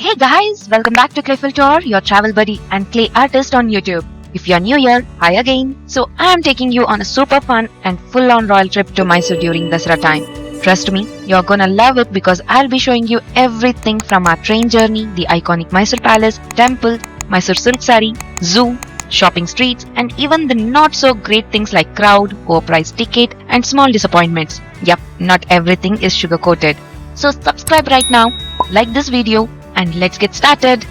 Hey guys, welcome back to Clayful Tour, your travel buddy and clay artist on YouTube. If you're new here, hi again. So I am taking you on a super fun and full-on royal trip to Mysore during Dasara time. Trust me, you're gonna love it because I'll be showing you everything from our train journey, the iconic Mysore Palace, temple, Mysore silk saree, zoo, shopping streets, and even the not so great things like crowd, overpriced ticket, and small disappointments. Yep, not everything is sugar-coated. So subscribe right now, like this video, and let's get started.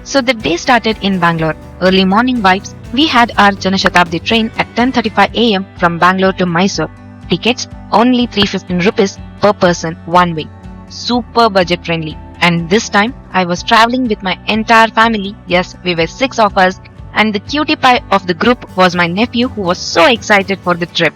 So the day started in Bangalore. Early morning vibes. We had our Janashatabdi train at 10:35 am from Bangalore to Mysore. Tickets only 315 rupees per person one way. Super budget friendly. And this time I was traveling with my entire family. Yes, we were 6 of us. And the cutie pie of the group was my nephew who was so excited for the trip.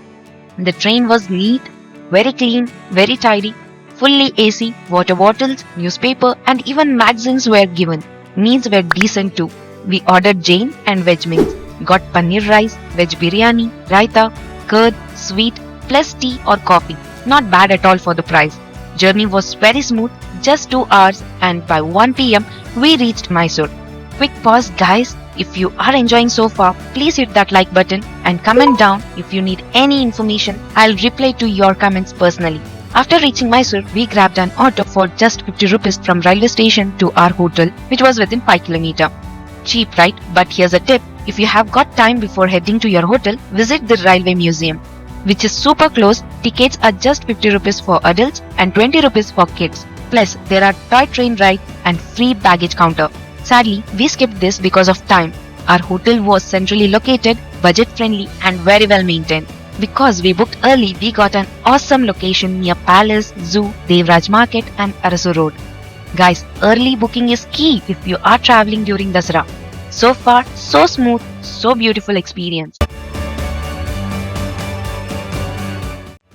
The train was neat, very clean, very tidy. Fully AC, water bottles, newspaper and even magazines were given. Meals were decent too. We ordered Jain and veg meals. Got paneer rice, veg biryani, raita, curd, sweet, plus tea or coffee. Not bad at all for the price. Journey was very smooth, just 2 hours and by 1 pm we reached Mysore. Quick pause guys, if you are enjoying so far, please hit that like button and comment down if you need any information. I'll reply to your comments personally. After reaching Mysore, we grabbed an auto for just 50 rupees from railway station to our hotel, which was within 5 km. Cheap, right? But here's a tip. If you have got time before heading to your hotel, visit the railway museum, which is super close. Tickets are just 50 rupees for adults and 20 rupees for kids. Plus, there are toy train ride and free baggage counter. Sadly, we skipped this because of time. Our hotel was centrally located, budget friendly and very well maintained. Because we booked early, we got an awesome location near Palace, Zoo, Devraj Market and Arasu Road. Guys, early booking is key if you are traveling during Dasara. So far, so smooth, so beautiful experience.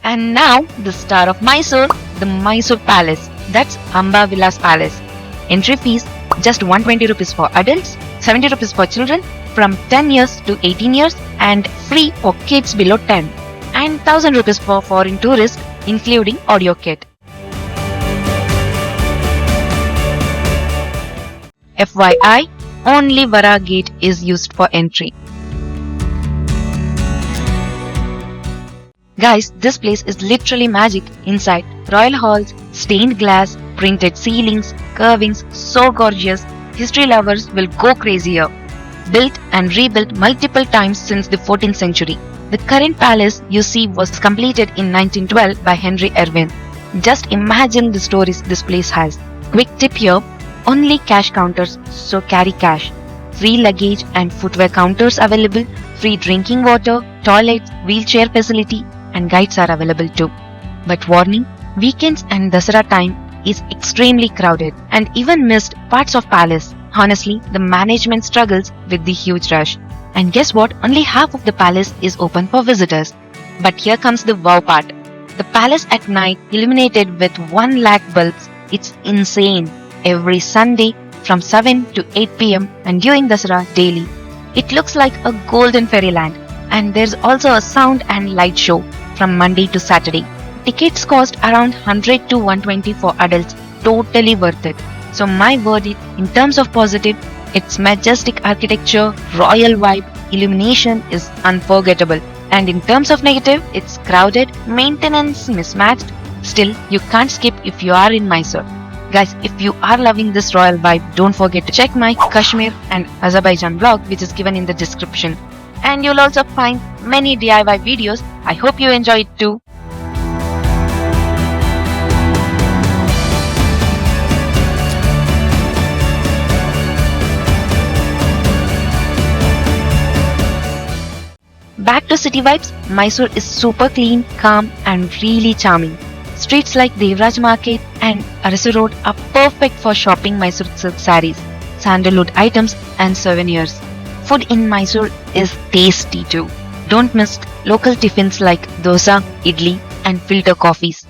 And now, the star of Mysore, the Mysore Palace. That's Amba Vilas Palace. Entry fees, just 120 rupees for adults, 70 rupees for children from 10 years to 18 years and free for kids below 10 and 1000 rupees for foreign tourists including audio kit. FYI, only Vara gate is used for entry. Guys, this place is literally magic inside. Royal halls, stained glass, printed ceilings, carvings, so gorgeous. History lovers will go crazy here. Built and rebuilt multiple times since the 14th century. The current palace you see was completed in 1912 by Henry Irvine. Just imagine the stories this place has. Quick tip here, only cash counters, so carry cash. Free luggage and footwear counters available, free drinking water, toilets, wheelchair facility and guides are available too. But warning, weekends and Dasara time is extremely crowded and even missed parts of palace. Honestly, the management struggles with the huge rush. And guess what? Only half of the palace is open for visitors. But here comes the wow part. The palace at night illuminated with 1 lakh bulbs. It's insane. Every Sunday from 7 to 8 pm and during Dasara daily. It looks like a golden fairyland. And there's also a sound and light show from Monday to Saturday. Tickets cost around 100 to 120 for adults. Totally worth it. So my verdict in terms of positive, its majestic architecture, royal vibe, illumination is unforgettable. And in terms of negative, it's crowded, maintenance mismatched. Still, you can't skip if you are in Mysore. Guys, if you are loving this royal vibe, don't forget to check my Kashmir and Azerbaijan vlog which is given in the description. And you'll also find many DIY videos. I hope you enjoy it too. Back to city vibes, Mysore is super clean, calm and really charming. Streets like Devraj Market and Arasu Road are perfect for shopping Mysore silk sarees, sandalwood items and souvenirs. Food in Mysore is tasty too. Don't miss local tiffins like dosa, idli and filter coffees.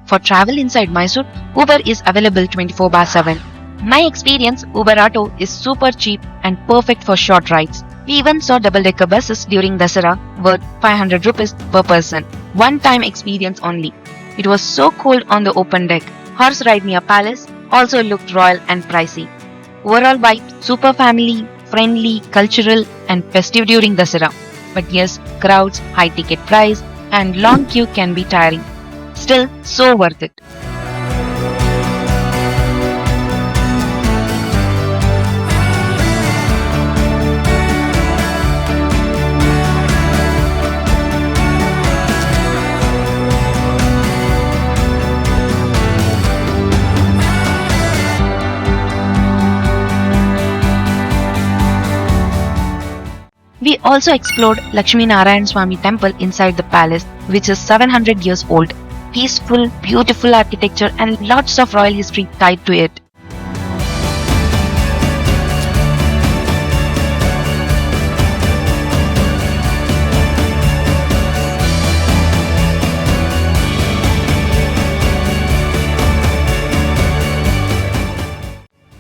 For travel inside Mysore, Uber is available 24/7. My experience, Uber Auto is super cheap and perfect for short rides. We even saw double-decker buses during Dasara worth 500 rupees per person. One-time experience only. It was so cold on the open deck. Horse ride near palace also looked royal and pricey. Overall vibe, super family, friendly, cultural and festive during Dasara. But yes, crowds, high ticket price and long queue can be tiring. Still, so worth it. We also explored Lakshmi Narayan Swami temple inside the palace, which is 700 years old. Peaceful, beautiful architecture and lots of royal history tied to it.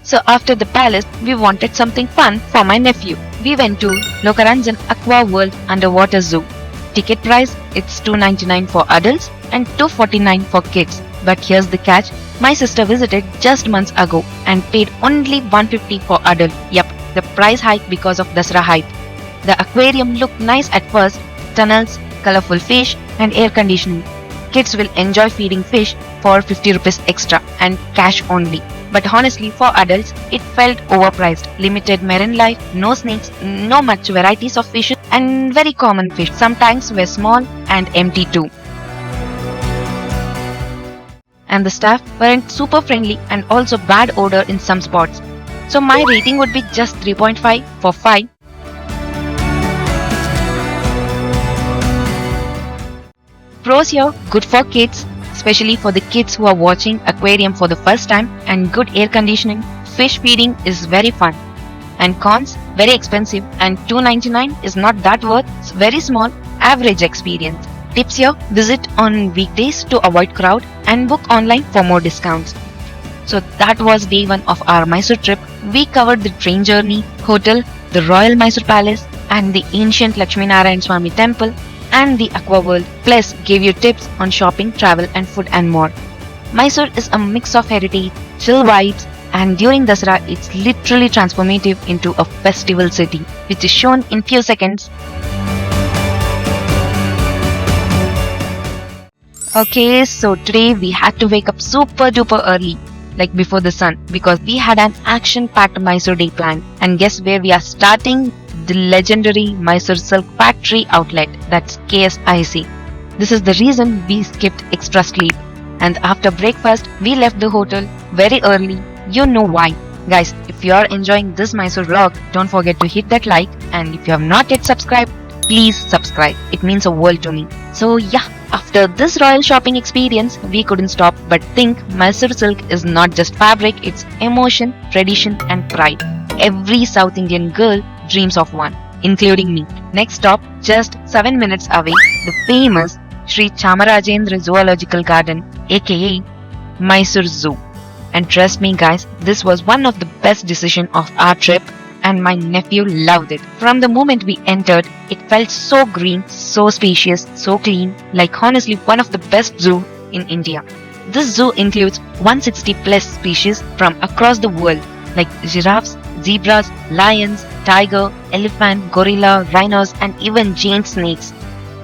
So after the palace, we wanted something fun for my nephew. We went to Lokaranjan Aqua World Underwater Zoo. Ticket price, it's $299 for adults and $249 for kids. But here's the catch, my sister visited just months ago and paid only $150 for adult. Yup, the price hike because of Dasra hype. The aquarium looked nice at first, tunnels, colorful fish and air conditioning. Kids will enjoy feeding fish for 50 rupees extra and cash only. But honestly, for adults, it felt overpriced. Limited marine life, no snakes, no much varieties of fishes, and very common fish. Some tanks were small and empty too. And the staff weren't super friendly and also bad odor in some spots. So my rating would be just 3.5 for 5. Pros here, good for kids, especially for the kids who are watching aquarium for the first time, and good air conditioning. Fish feeding is very fun. And cons, very expensive and $299 is not that worth. It's very small, average experience. Tips here, visit on weekdays to avoid crowd and book online for more discounts. So that was day 1 of our Mysore trip. We covered the train journey, hotel, the Royal Mysore Palace and the ancient Lakshmi Narayan Swami temple and the Aqua World, plus gave you tips on shopping, travel and food and more. Mysore is a mix of heritage, chill vibes and during Dasara it's literally transformative into a festival city, which is shown in few seconds. Okay, so today we had to wake up super duper early, like before the sun, because we had an action-packed Mysore day planned. And guess where we are starting? The legendary Mysore Silk Factory outlet, that's KSIC. This is the reason we skipped extra sleep. And after breakfast, we left the hotel very early. You know why. Guys, if you are enjoying this Mysore vlog, don't forget to hit that like, and if you have not yet subscribed, please subscribe. It means a world to me. So yeah, after this royal shopping experience, we couldn't stop but think Mysore silk is not just fabric, it's emotion, tradition and pride. Every South Indian girl dreams of one, including me. Next stop, just 7 minutes away, the famous Sri Chamarajendra Zoological Garden, aka Mysore Zoo. And trust me guys, this was one of the best decisions of our trip and my nephew loved it. From the moment we entered, it felt so green, so spacious, so clean, like honestly one of the best zoo in India. This zoo includes 160 plus species from across the world like giraffes, zebras, lions, tiger, elephant, gorilla, rhinos and even giant snakes.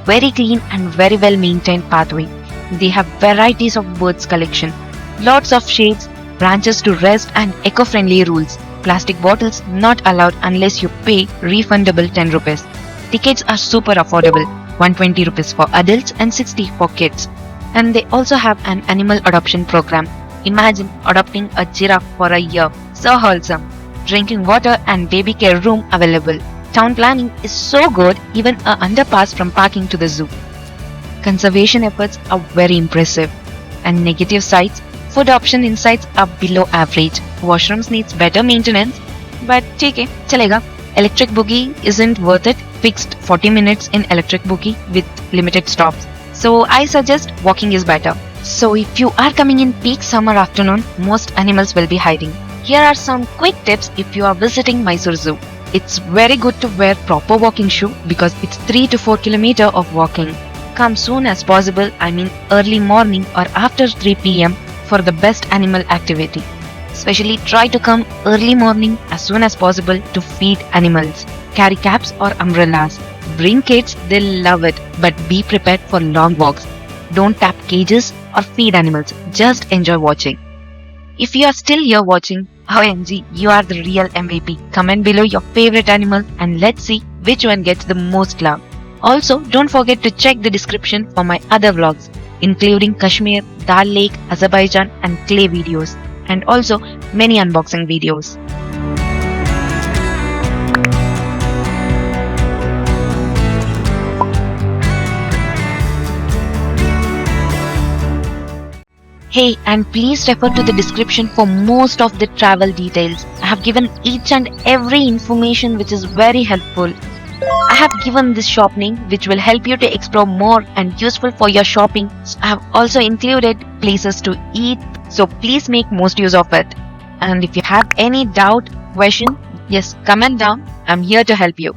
Very clean and very well maintained pathway. They have varieties of birds collection, lots of shades, branches to rest and eco-friendly rules. Plastic bottles not allowed unless you pay refundable 10 rupees. Tickets are super affordable, 120 rupees for adults and 60 for kids. And they also have an animal adoption program. Imagine adopting a giraffe for a year. So wholesome. Drinking water and baby care room available. Town planning is so good, even a underpass from parking to the zoo. Conservation efforts are very impressive. And negative sides, food option insides are below average. Washrooms needs better maintenance. But okay, chalega. Electric boogie isn't worth it. Fixed 40 minutes in electric boogie with limited stops. So I suggest walking is better. So if you are coming in peak summer afternoon, most animals will be hiding. Here are some quick tips if you are visiting Mysore Zoo. It's very good to wear proper walking shoe because it's 3 to 4 kilometer of walking. Come soon as possible, I mean early morning or after 3 p.m. for the best animal activity. Especially try to come early morning as soon as possible to feed animals. Carry caps or umbrellas. Bring kids, they'll love it, but be prepared for long walks. Don't tap cages or feed animals, just enjoy watching. If you are still here watching, OMG, you are the real MVP. Comment below your favorite animal and let's see which one gets the most love. Also, don't forget to check the description for my other vlogs, including Kashmir, Dal Lake, Azerbaijan and clay videos, and also many unboxing videos. Hey, and please refer to the description for most of the travel details. I have given each and every information which is very helpful. I have given this shop name which will help you to explore more and useful for your shopping. I have also included places to eat, so please make most use of it. And if you have any doubt, question, just comment down. I'm here to help you.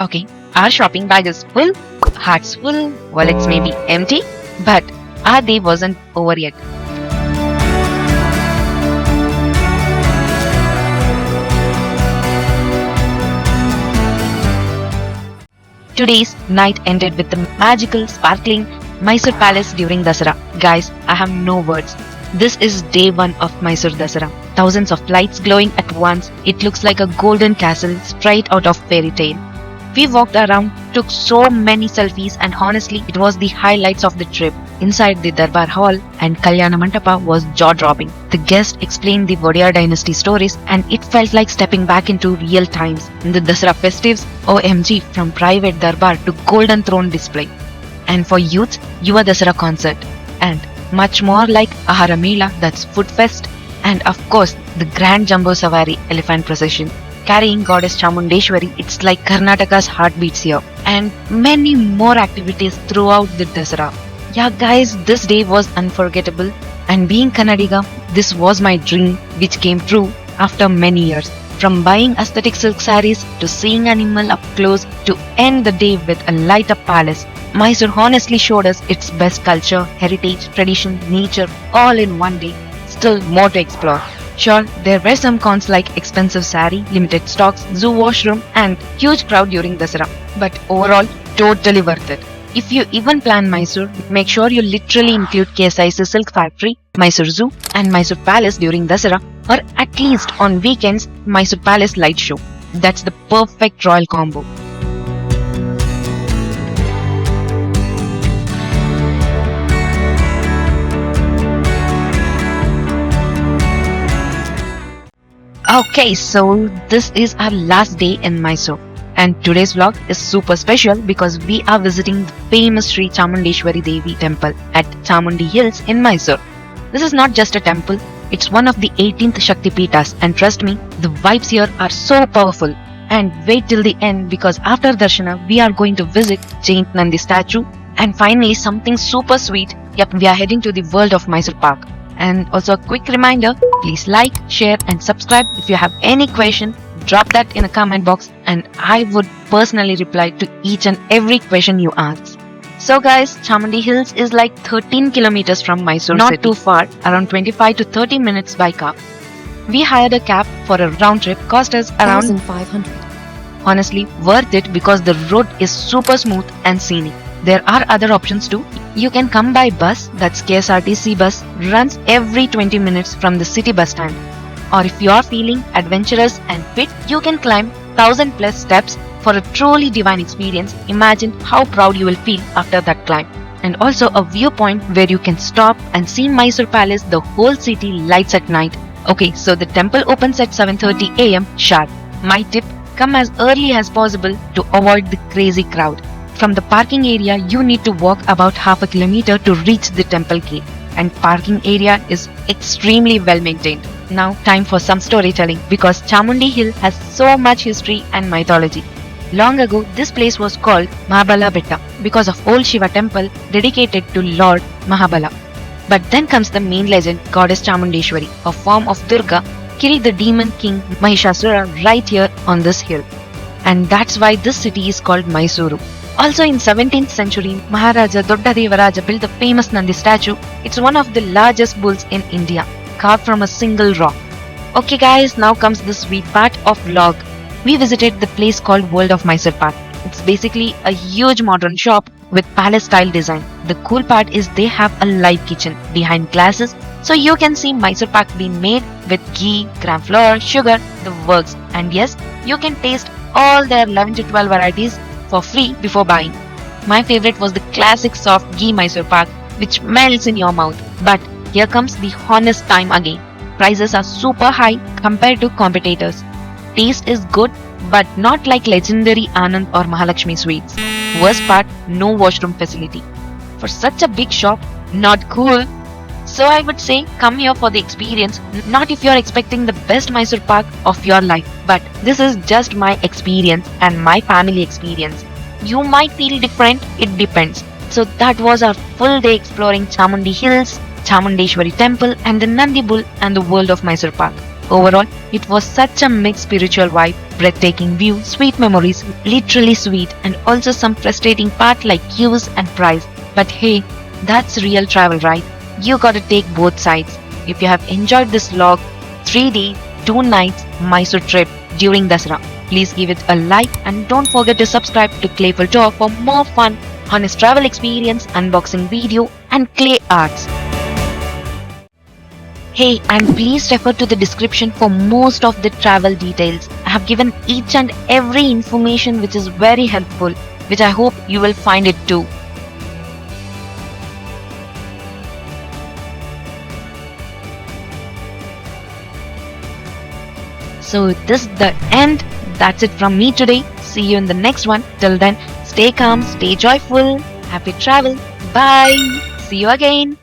Okay, our shopping bag is full, hearts full, wallets may be empty, but our day wasn't over yet. Today's night ended with the magical, sparkling Mysore Palace during Dasara. Guys, I have no words. This is day 1 of Mysore Dasara. Thousands of lights glowing at once. It looks like a golden castle straight out of fairy tale. We walked around, took so many selfies, and honestly, it was the highlights of the trip. Inside the Darbar Hall and Kalyana Mandapa was jaw-dropping. The guest explained the Vodiyar dynasty stories and it felt like stepping back into real times. In the Dasara festives, OMG, from private Darbar to golden throne display. And for youth, Yuva Dasara concert. And much more like Ahara Mela, that's food fest. And of course, the grand Jumbo Savari elephant procession. Carrying goddess Chamundeshwari, it's like Karnataka's heartbeats here. And many more activities throughout the Dasara. Yeah guys, this day was unforgettable, and being Kannadiga, this was my dream which came true after many years. From buying aesthetic silk sarees to seeing animal up close to end the day with a light up palace, Mysore honestly showed us its best culture, heritage, tradition, nature all in one day. Still more to explore. Sure, there were some cons like expensive saree, limited stocks, zoo washroom and huge crowd during Dasara, but overall totally worth it. If you even plan Mysore, make sure you literally include KSIC Silk Factory, Mysore Zoo and Mysore Palace during Dasara, or at least on weekends Mysore Palace light show. That's the perfect royal combo. Okay, so this is our last day in Mysore. And today's vlog is super special because we are visiting the famous Sri Chamundeshwari Devi temple at Chamundi Hills in Mysore. This is not just a temple, it's one of the 18th Shakti Peethas, and trust me, the vibes here are so powerful. And wait till the end because after Darshana we are going to visit Giant Nandi statue and finally something super sweet. Yep, we are heading to the world of Mysore Park. And also a quick reminder, please like, share and subscribe. If you have any question, drop that in a comment box and I would personally reply to each and every question you ask. So guys, Chamundi Hills is like 13 kilometers from Mysore city. Not too far, around 25 to 30 minutes by car. We hired a cab for a round trip, cost us around 1,500. Honestly, worth it because the road is super smooth and scenic. There are other options too. You can come by bus, that's KSRTC bus, runs every 20 minutes from the city bus stand. Or if you are feeling adventurous and fit, you can climb 1000 plus steps for a truly divine experience. Imagine how proud you will feel after that climb. And also a viewpoint where you can stop and see Mysore Palace, the whole city lights at night. Okay, so the temple opens at 7:30 am sharp. My tip, come as early as possible to avoid the crazy crowd. From the parking area, you need to walk about half a kilometer to reach the temple gate. And parking area is extremely well maintained. Now time for some storytelling because Chamundi Hill has so much history and mythology. Long ago, this place was called Mahabala Betta because of old Shiva temple dedicated to Lord Mahabala. But then comes the main legend, goddess Chamundeshwari, a form of Durga, killed the demon king Mahishasura right here on this hill. And that's why this city is called Mysuru. Also in 17th century, Maharaja Doddadevaraja built the famous Nandi statue. It's one of the largest bulls in India, carved from a single rock. Okay guys, now comes the sweet part of vlog. We visited the place called World of Mysore Park. It's basically a huge modern shop with palace style design. The cool part is they have a live kitchen behind glasses, so you can see Mysore Pak being made with ghee, gram flour, sugar, the works. And yes, you can taste all their 11 to 12 varieties for free before buying. My favorite was the classic soft ghee Mysore Pak, which melts in your mouth. But here comes the honest time again. Prices are super high compared to competitors. Taste is good, but not like legendary Anand or Mahalakshmi sweets. Worst part, no washroom facility. For such a big shop, not cool. So I would say come here for the experience, not if you're expecting the best Mysore Pak of your life. But this is just my experience and my family experience. You might feel different, it depends. So that was our full day exploring Chamundi Hills, Chamundeshwari Temple and the Nandi Bull and the world of Mysore Pak. Overall, it was such a mixed spiritual vibe, breathtaking view, sweet memories, literally sweet, and also some frustrating part like queues and price. But hey, that's real travel, right? You gotta take both sides. If you have enjoyed this vlog, 3 days, 2 nights Mysore trip during Dasara, please give it a like and don't forget to subscribe to Clayful Tour for more fun, honest travel experience, unboxing video and clay arts. Hey, and please refer to the description for most of the travel details. I have given each and every information which is very helpful, which I hope you will find it too. So this is the end. That's it from me today. See you in the next one. Till then, stay calm, stay joyful, happy travel. Bye. See you again.